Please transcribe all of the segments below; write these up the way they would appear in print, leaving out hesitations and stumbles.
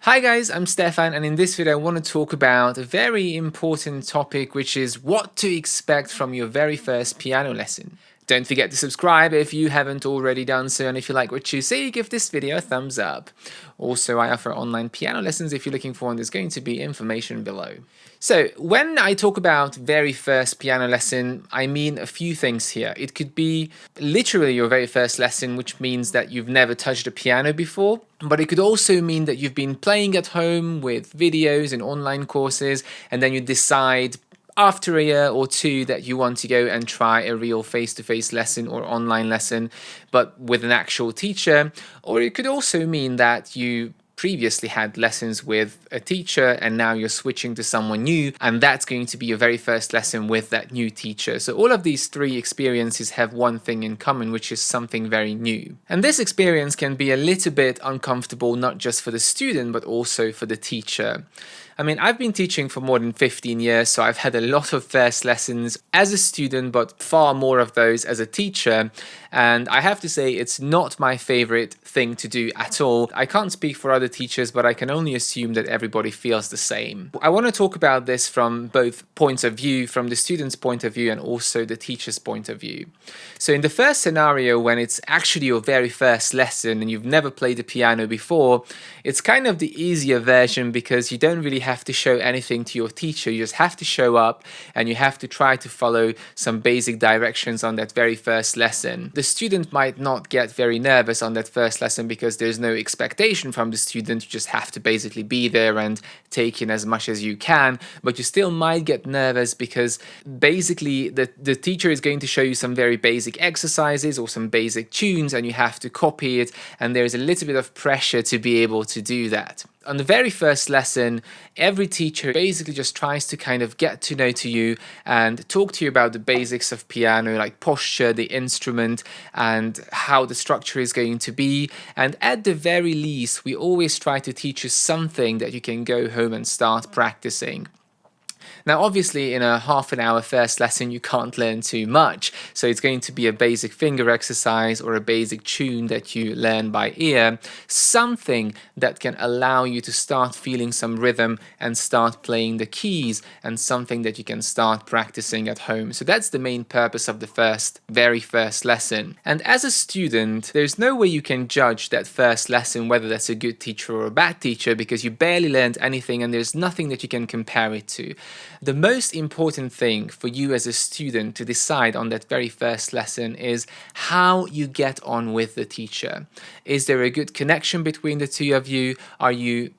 Hi guys, I'm Stefan, and in this video I want to talk about a very important topic, which is what to expect from your very first piano lesson. Don't forget to subscribe if you haven't already done so, and if you like what you see, give this video a thumbs up. Also, I offer online piano lessons if you're looking for one. There's going to be information below. So, when I talk about very first piano lesson, I mean a few things here. It could be literally your very first lesson, which means that you've never touched a piano before, but it could also mean that you've been playing at home with videos and online courses, and then you decide after a year or two that you want to go and try a real face-to-face lesson or online lesson, but with an actual teacher. Or it could also mean that you previously had lessons with a teacher and now you're switching to someone new, and that's going to be your very first lesson with that new teacher. So all of these three experiences have one thing in common, which is something very new. And this experience can be a little bit uncomfortable, not just for the student, but also for the teacher. I mean, I've been teaching for more than 15 years, so I've had a lot of first lessons as a student, but far more of those as a teacher. And I have to say, it's not my favorite thing to do at all. I can't speak for other teachers, but I can only assume that everybody feels the same. I want to talk about this from both points of view, from the student's point of view and also the teacher's point of view. So in the first scenario, when it's actually your very first lesson and you've never played the piano before, it's kind of the easier version because you don't really have to show anything to your teacher. You just have to show up and you have to try to follow some basic directions on that very first lesson. The student might not get very nervous on that first lesson because there's no expectation from the student. You just have to basically be there and take in as much as you can, but you still might get nervous because basically the teacher is going to show you some very basic exercises or some basic tunes and you have to copy it, and there's a little bit of pressure to be able to do that. On the very first lesson, every teacher basically just tries to kind of get to know you and talk to you about the basics of piano, like posture, the instrument, and how the structure is going to be. And at the very least, we always try to teach you something that you can go home and start practicing. Now, obviously, in a half an hour first lesson, you can't learn too much. So it's going to be a basic finger exercise or a basic tune that you learn by ear, something that can allow you to start feeling some rhythm and start playing the keys, and something that you can start practicing at home. So that's the main purpose of the very first lesson. And as a student, there's no way you can judge that first lesson, whether that's a good teacher or a bad teacher, because you barely learned anything and there's nothing that you can compare it to. The most important thing for you as a student to decide on that very first lesson is how you get on with the teacher. Is there a good connection between the two of you? Are you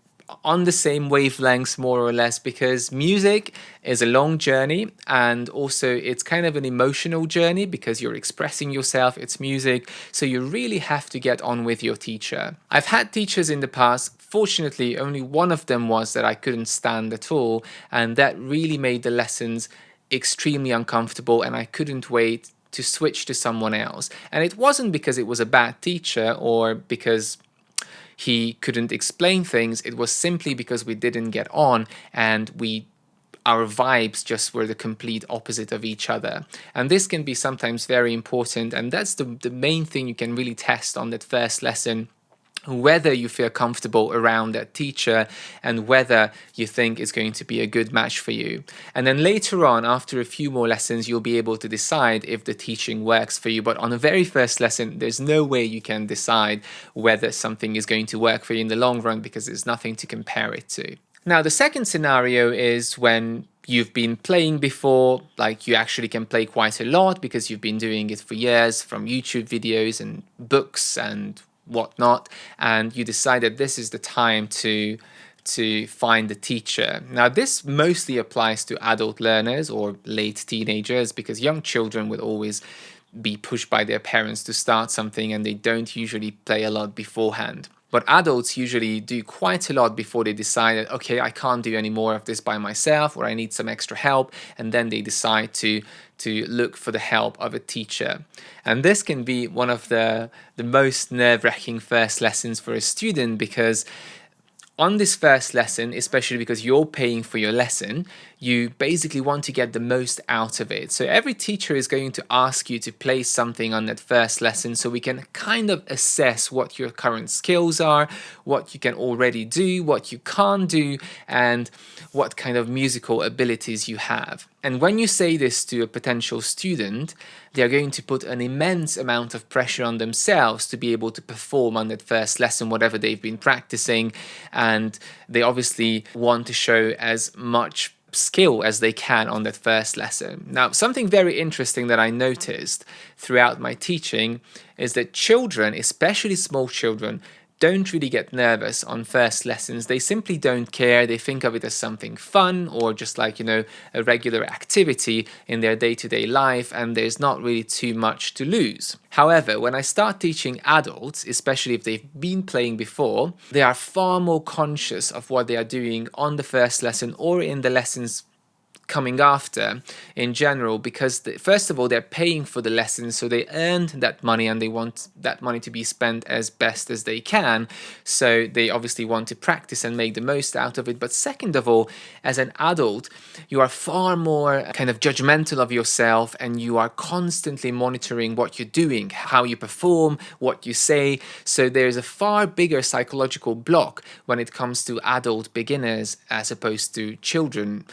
on the same wavelengths, more or less? Because music is a long journey, and also it's kind of an emotional journey because you're expressing yourself, it's music, so you really have to get on with your teacher. I've had teachers in the past. Fortunately, only one of them was that I couldn't stand at all, and that really made the lessons extremely uncomfortable, and I couldn't wait to switch to someone else. And it wasn't because it was a bad teacher or because he couldn't explain things. It was simply because we didn't get on, and our vibes just were the complete opposite of each other. And this can be sometimes very important, and that's the main thing you can really test on that first lesson, whether you feel comfortable around that teacher and whether you think it's going to be a good match for you. And then later on, after a few more lessons, you'll be able to decide if the teaching works for you. But on the very first lesson, there's no way you can decide whether something is going to work for you in the long run because there's nothing to compare it to. Now, the second scenario is when you've been playing before, like you actually can play quite a lot because you've been doing it for years from YouTube videos and books and whatnot, and you decide that this is the time to find a teacher. Now, this mostly applies to adult learners or late teenagers because young children will always be pushed by their parents to start something and they don't usually play a lot beforehand. But adults usually do quite a lot before they decide that, okay, I can't do any more of this by myself, or I need some extra help, and then they decide to look for the help of a teacher. And this can be one of the most nerve-wracking first lessons for a student because on this first lesson, especially because you're paying for your lesson, you basically want to get the most out of it. So every teacher is going to ask you to play something on that first lesson so we can kind of assess what your current skills are, what you can already do, what you can't do, and what kind of musical abilities you have. And when you say this to a potential student, they are going to put an immense amount of pressure on themselves to be able to perform on that first lesson, whatever they've been practicing. And they obviously want to show as much skill as they can on that first lesson. Now, something very interesting that I noticed throughout my teaching is that children, especially small children, don't really get nervous on first lessons. They simply don't care. They think of it as something fun or just like, a regular activity in their day-to-day life, and there's not really too much to lose. However, when I start teaching adults, especially if they've been playing before, they are far more conscious of what they are doing on the first lesson or in the lessons coming after in general, because first of all, they're paying for the lessons, so they earned that money and they want that money to be spent as best as they can, so they obviously want to practice and make the most out of it. But second of all, as an adult, you are far more kind of judgmental of yourself, and you are constantly monitoring what you're doing, how you perform, what you say. So there's a far bigger psychological block when it comes to adult beginners as opposed to children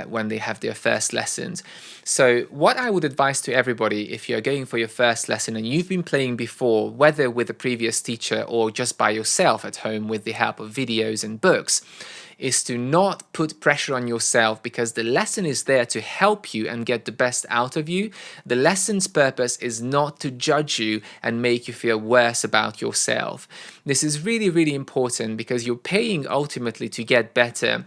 when they have their first lessons. So what I would advise to everybody, if you're going for your first lesson and you've been playing before, whether with a previous teacher or just by yourself at home with the help of videos and books, is to not put pressure on yourself, because the lesson is there to help you and get the best out of you. The lesson's purpose is not to judge you and make you feel worse about yourself. This is really, really important, because you're paying ultimately to get better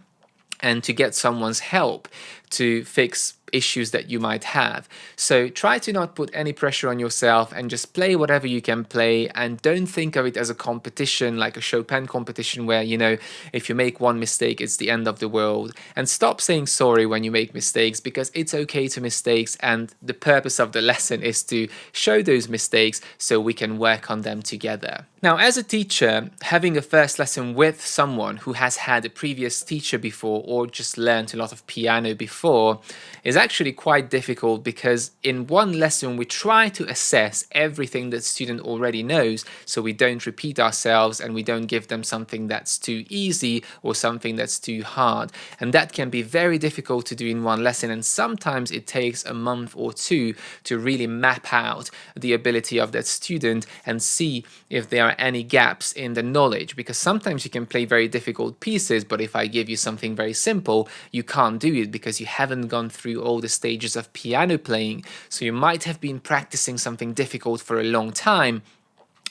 and to get someone's help to fix issues that you might have. So try to not put any pressure on yourself and just play whatever you can play, and don't think of it as a competition like a Chopin competition where, if you make one mistake, it's the end of the world. And stop saying sorry when you make mistakes, because it's okay to mistakes, and the purpose of the lesson is to show those mistakes so we can work on them together. Now, as a teacher, having a first lesson with someone who has had a previous teacher before or just learned a lot of piano before is actually quite difficult, because in one lesson we try to assess everything that student already knows, so we don't repeat ourselves and we don't give them something that's too easy or something that's too hard. And that can be very difficult to do in one lesson, and sometimes it takes a month or two to really map out the ability of that student and see if there are any gaps in the knowledge, because sometimes you can play very difficult pieces, but if I give you something very simple, you can't do it because you haven't gone through all the stages of piano playing. So you might have been practicing something difficult for a long time,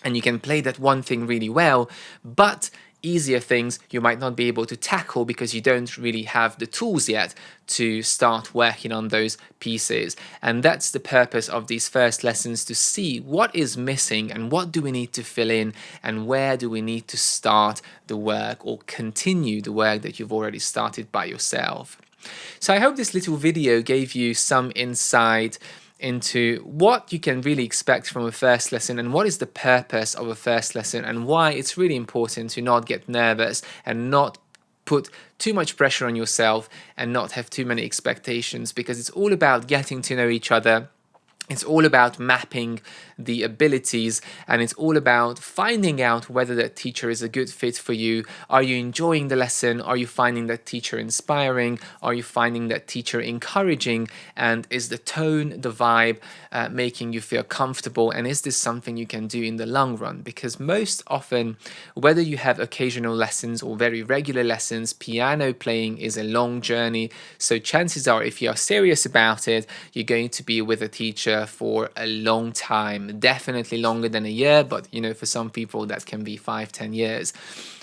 and you can play that one thing really well, but easier things you might not be able to tackle because you don't really have the tools yet to start working on those pieces. And that's the purpose of these first lessons, to see what is missing and what do we need to fill in and where do we need to start the work or continue the work that you've already started by yourself. So I hope this little video gave you some insight into what you can really expect from a first lesson and what is the purpose of a first lesson, and why it's really important to not get nervous and not put too much pressure on yourself and not have too many expectations, because it's all about getting to know each other. It's all about mapping the abilities, and it's all about finding out whether that teacher is a good fit for you. Are you enjoying the lesson? Are you finding that teacher inspiring? Are you finding that teacher encouraging? And is the tone, the vibe making you feel comfortable? And is this something you can do in the long run? Because most often, whether you have occasional lessons or very regular lessons, piano playing is a long journey. So chances are, if you are serious about it, you're going to be with a teacher for a long time, definitely longer than a year, but for some people that can be 5-10 years.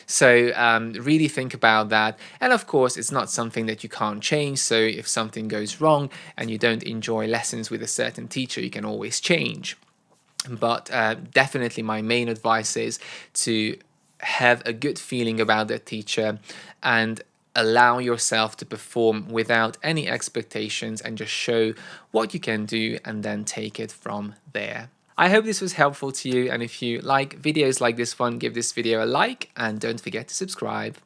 So really think about that. And of course, it's not something that you can't change. So if something goes wrong and you don't enjoy lessons with a certain teacher, you can always change. But definitely my main advice is to have a good feeling about that teacher and allow yourself to perform without any expectations and just show what you can do and then take it from there. I hope this was helpful to you, and if you like videos like this one, give this video a like and don't forget to subscribe.